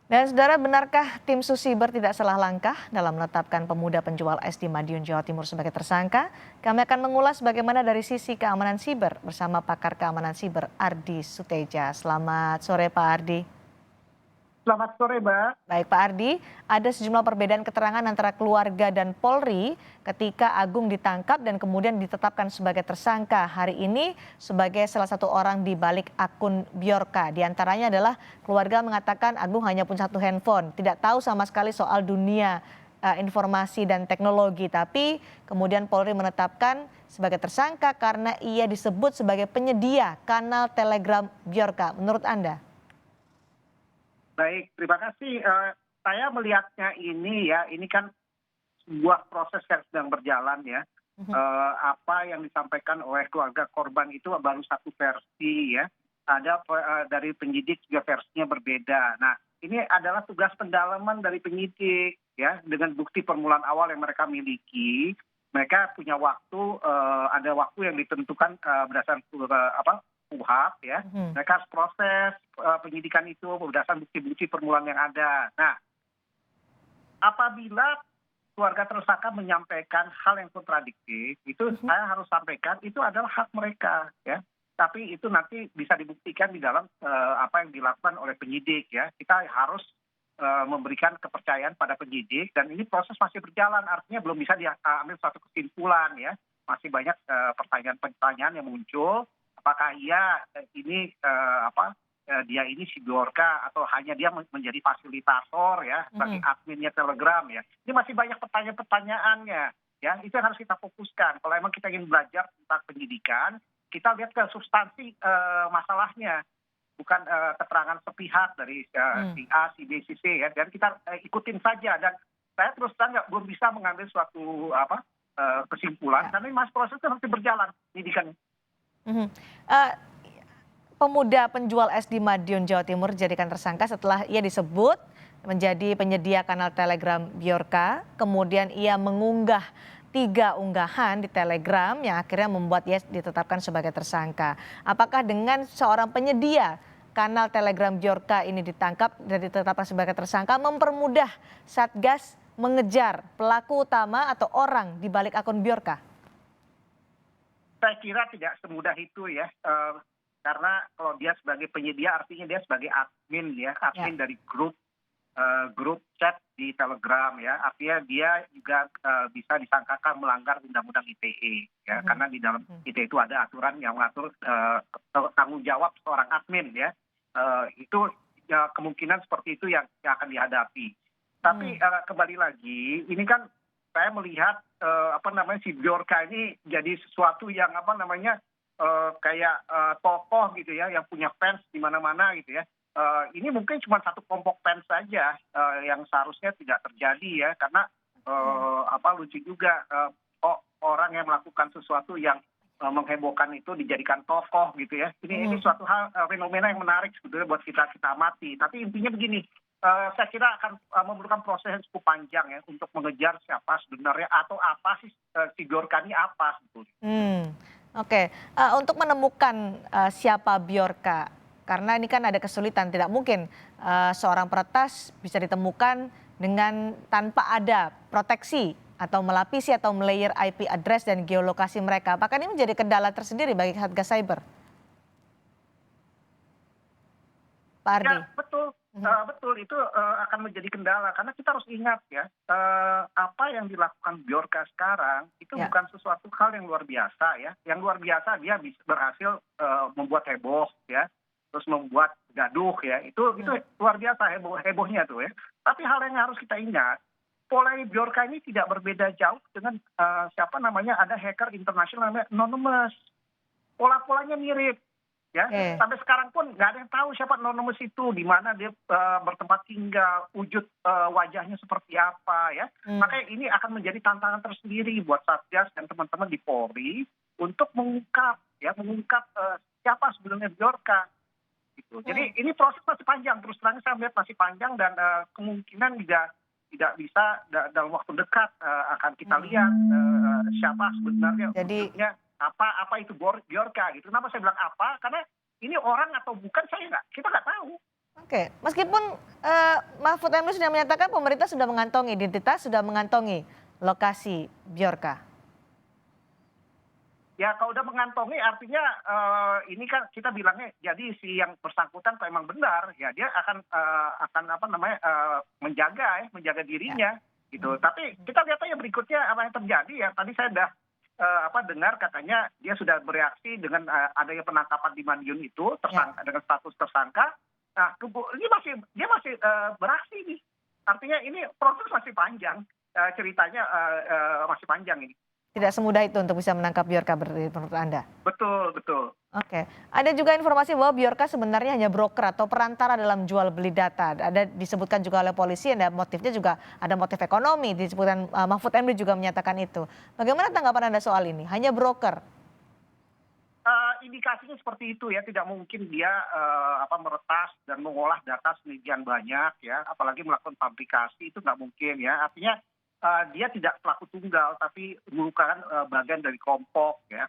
Dan saudara, benarkah tim Susiber tidak salah langkah dalam menetapkan pemuda penjual es di Madiun, Jawa Timur sebagai tersangka? Kami akan mengulas bagaimana dari sisi keamanan siber bersama pakar keamanan siber Ardi Suteja. Selamat sore Pak Ardi. Selamat sore, Mbak. Baik Pak Ardi, ada sejumlah perbedaan keterangan antara keluarga dan Polri ketika Agung ditangkap dan kemudian ditetapkan sebagai tersangka hari ini sebagai salah satu orang di balik akun Bjorka. Di antaranya adalah keluarga mengatakan Agung hanya punya satu handphone, tidak tahu sama sekali soal dunia informasi dan teknologi. Tapi kemudian Polri menetapkan sebagai tersangka karena ia disebut sebagai penyedia kanal Telegram Bjorka. Menurut Anda? Baik, terima kasih. Saya melihatnya ini kan sebuah proses yang sedang berjalan ya. Apa yang disampaikan oleh keluarga korban itu baru satu versi ya. Ada dari penyidik juga versinya berbeda. Nah, ini adalah tugas pendalaman dari penyidik ya, dengan bukti permulaan awal yang mereka miliki. Mereka punya waktu, ada waktu yang ditentukan berdasarkan KUHP ya. Mereka harus proses penyidikan itu berdasarkan bukti-bukti permulaan yang ada. Nah, apabila keluarga tersangka menyampaikan hal yang kontradiktif, itu saya harus sampaikan itu adalah hak mereka ya. Tapi itu nanti bisa dibuktikan di dalam apa yang dilakukan oleh penyidik ya. Kita harus memberikan kepercayaan pada penyidik dan ini proses masih berjalan, artinya belum bisa diambil suatu kesimpulan ya. Masih banyak pertanyaan-pertanyaan yang muncul. Apakah ini dia ini si Bjorka atau hanya dia menjadi fasilitator ya sebagai adminnya Telegram ya. Ini masih banyak pertanyaan-pertanyaannya ya. Itu yang harus kita fokuskan. Kalau emang kita ingin belajar tentang pendidikan, kita lihat ke substansi masalahnya, bukan keterangan sepihak dari si A, si B, si C ya. Dan kita ikutin saja. Dan saya terus terang belum bisa mengambil suatu kesimpulan karena masih prosesnya masih berjalan pendidikan. Pemuda penjual es di Madiun, Jawa Timur dijadikan tersangka setelah ia disebut menjadi penyedia kanal Telegram Bjorka. Kemudian ia mengunggah 3 unggahan di Telegram yang akhirnya membuat ia ditetapkan sebagai tersangka. Apakah dengan seorang penyedia kanal Telegram Bjorka ini ditangkap dan ditetapkan sebagai tersangka mempermudah Satgas mengejar pelaku utama atau orang di balik akun Bjorka? Saya kira tidak semudah itu ya, karena kalau dia sebagai penyedia artinya dia sebagai admin ya, admin dari grup chat di Telegram ya, artinya dia juga bisa disangkakan melanggar undang-undang ITE ya, karena di dalam ITE itu ada aturan yang mengatur tanggung jawab seorang admin ya, itu ya, kemungkinan seperti itu yang akan dihadapi. Tapi kembali lagi, ini kan saya melihat si Bjorka ini jadi sesuatu yang kayak tokoh gitu ya, yang punya fans di mana-mana gitu ya. Ini mungkin cuma satu kelompok fans saja yang seharusnya tidak terjadi ya, karena lucu juga orang yang melakukan sesuatu yang menghebohkan itu dijadikan tokoh gitu ya. Ini suatu hal fenomena yang menarik sebetulnya buat kita amati. Tapi intinya begini. Saya kira akan memerlukan proses yang cukup panjang ya untuk mengejar siapa sebenarnya atau apa sih si Bjorka ini apa sebetulnya. Oke. Untuk menemukan siapa Bjorka, karena ini kan ada kesulitan, tidak mungkin seorang peretas bisa ditemukan dengan tanpa ada proteksi atau melapisi atau melayer IP address dan geolokasi mereka. Apakah ini menjadi kendala tersendiri bagi Satgas Cyber? Pak Ardi. Ya, betul. Betul, itu akan menjadi kendala karena kita harus ingat ya, apa yang dilakukan Bjorka sekarang itu bukan sesuatu hal yang luar biasa ya. Yang luar biasa dia berhasil membuat heboh ya, terus membuat gaduh ya. Itu luar biasa hebohnya tuh ya. Tapi hal yang harus kita ingat, pola Bjorka ini tidak berbeda jauh dengan ada hacker internasional namanya Anonymous. Pola-polanya mirip. Ya, sampai sekarang pun nggak ada yang tahu siapa Anonymous itu, di mana dia bertempat tinggal, wujud wajahnya seperti apa ya. Makanya ini akan menjadi tantangan tersendiri buat Satgas dan teman-teman di Polri untuk mengungkap siapa sebenarnya Bjorka. Gitu. Jadi ini proses masih panjang, terus terang saya melihat masih panjang dan kemungkinan tidak bisa dalam waktu dekat akan kita lihat siapa sebenarnya wujudnya. Apa itu Bjorka gitu. Kenapa saya bilang apa? Karena ini orang atau bukan kita nggak tahu. Oke, meskipun Mahfud MD sudah menyatakan pemerintah sudah mengantongi identitas, sudah mengantongi lokasi Bjorka. Ya kalau udah mengantongi artinya ini kan kita bilangnya jadi si yang bersangkutan kalau emang benar ya dia akan apa namanya menjaga dirinya gitu. Tapi kita lihat aja berikutnya apa yang terjadi ya. Tadi saya udah dengar katanya dia sudah bereaksi dengan adanya penangkapan di Madiun itu tersangka dengan status tersangka. Nah, ini dia masih beraksi nih. Artinya ini proses masih panjang, ceritanya masih panjang ini. Tidak semudah itu untuk bisa menangkap Bjorka menurut Anda? Betul, betul. Oke. Ada juga informasi bahwa Bjorka sebenarnya hanya broker atau perantara dalam jual beli data. Ada disebutkan juga oleh polisi, ada motifnya juga ada motif ekonomi. Disebutkan Mahfud MD juga menyatakan itu. Bagaimana tanggapan Anda soal ini? Hanya broker? Indikasinya seperti itu ya, tidak mungkin dia meretas dan mengolah data sedemikian banyak ya, apalagi melakukan fabrikasi itu nggak mungkin ya. Artinya dia tidak pelaku tunggal tapi merupakan bagian dari kelompok ya,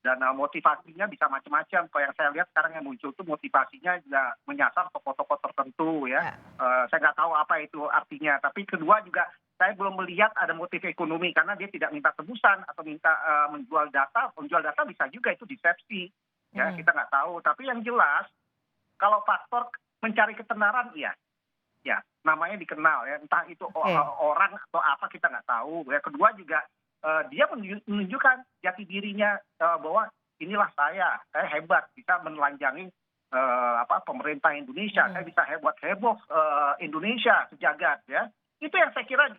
dan motivasinya bisa macam-macam. Kalau yang saya lihat sekarang yang muncul itu motivasinya juga menyasar tokoh-tokoh tertentu ya. Saya nggak tahu apa itu artinya, tapi kedua juga saya belum melihat ada motif ekonomi karena dia tidak minta tebusan atau minta menjual data. Menjual data bisa juga itu decepsi ya, kita nggak tahu. Tapi yang jelas kalau faktor mencari ketenaran ya namanya dikenal ya, entah itu orang atau apa kita nggak tahu ya. Kedua juga dia menunjukkan jati dirinya bahwa inilah saya hebat, bisa menelanjangi pemerintah Indonesia, saya bisa heboh Indonesia sejagat ya. Itu yang saya kira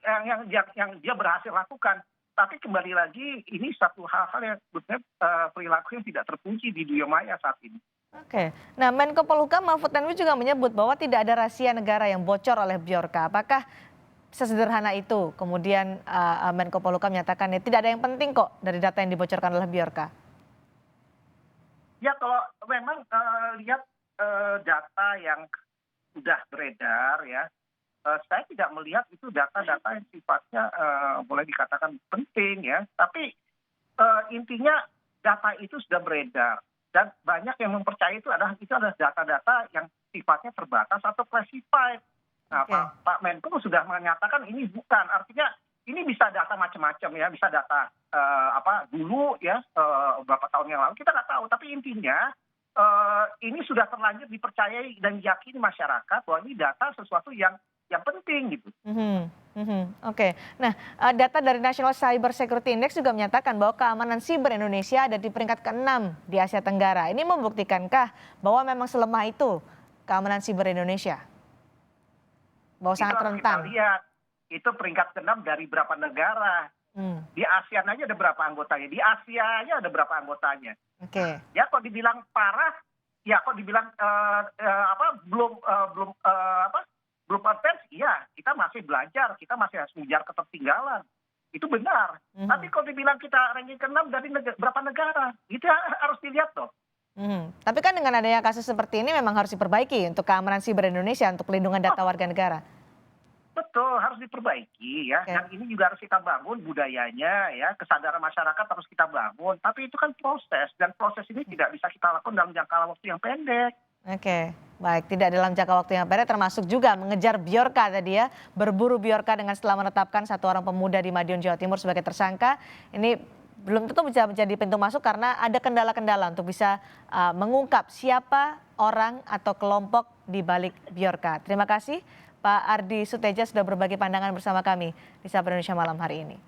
yang dia berhasil lakukan. Tapi kembali lagi ini satu hal-hal yang sebetulnya perilaku yang tidak terkunci di dunia maya saat ini. Oke. Nah, Menko Polhukam Mahfud MD juga menyebut bahwa tidak ada rahasia negara yang bocor oleh Bjorka. Apakah sesederhana itu? Kemudian Menko Polhukam menyatakan ya tidak ada yang penting kok dari data yang dibocorkan oleh Bjorka. Ya kalau memang lihat data yang sudah beredar ya, saya tidak melihat itu data-data yang sifatnya boleh dikatakan penting ya. Tapi intinya data itu sudah beredar. Dan banyak yang mempercayai itu adalah data-data yang sifatnya terbatas atau classified. Nah, Pak Menko sudah menyatakan ini bukan. Artinya ini bisa data macam-macam ya, bisa data dulu ya beberapa tahun yang lalu kita nggak tahu. Tapi intinya ini sudah terlanjur dipercayai dan diyakini masyarakat bahwa ini data sesuatu yang penting gitu. Oke. Nah, data dari National Cyber Security Index juga menyatakan bahwa keamanan siber Indonesia ada di peringkat ke-6 di Asia Tenggara. Ini membuktikankah bahwa memang selemah itu keamanan siber Indonesia? Bahwa sangat rentan. Kita lihat itu peringkat ke-6 dari berapa negara. Di ASEAN aja ada berapa anggotanya, di Asia aja ada berapa anggotanya. Oke. Ya kok dibilang parah, ya kok dibilang belum advance, iya kita masih belajar, kita masih harus mengejar ketertinggalan. Itu benar. Tapi kalau dibilang kita ranking ke-6 dari berapa negara, itu harus dilihat loh. Tapi kan dengan adanya kasus seperti ini memang harus diperbaiki untuk keamanan siber Indonesia, untuk pelindungan data warga negara. Betul, harus diperbaiki ya. Dan ini juga harus kita bangun budayanya ya, kesadaran masyarakat harus kita bangun. Tapi itu kan proses, dan proses ini tidak bisa kita lakukan dalam jangka waktu yang pendek. Oke, baik. Tidak dalam jangka waktu yang pendek, termasuk juga mengejar Bjorka tadi ya. Berburu Bjorka dengan setelah menetapkan satu orang pemuda di Madiun, Jawa Timur sebagai tersangka. Ini belum tentu bisa menjadi pintu masuk karena ada kendala-kendala untuk bisa mengungkap siapa orang atau kelompok di balik Bjorka. Terima kasih Pak Ardi Suteja sudah berbagi pandangan bersama kami di Sapa Indonesia Malam hari ini.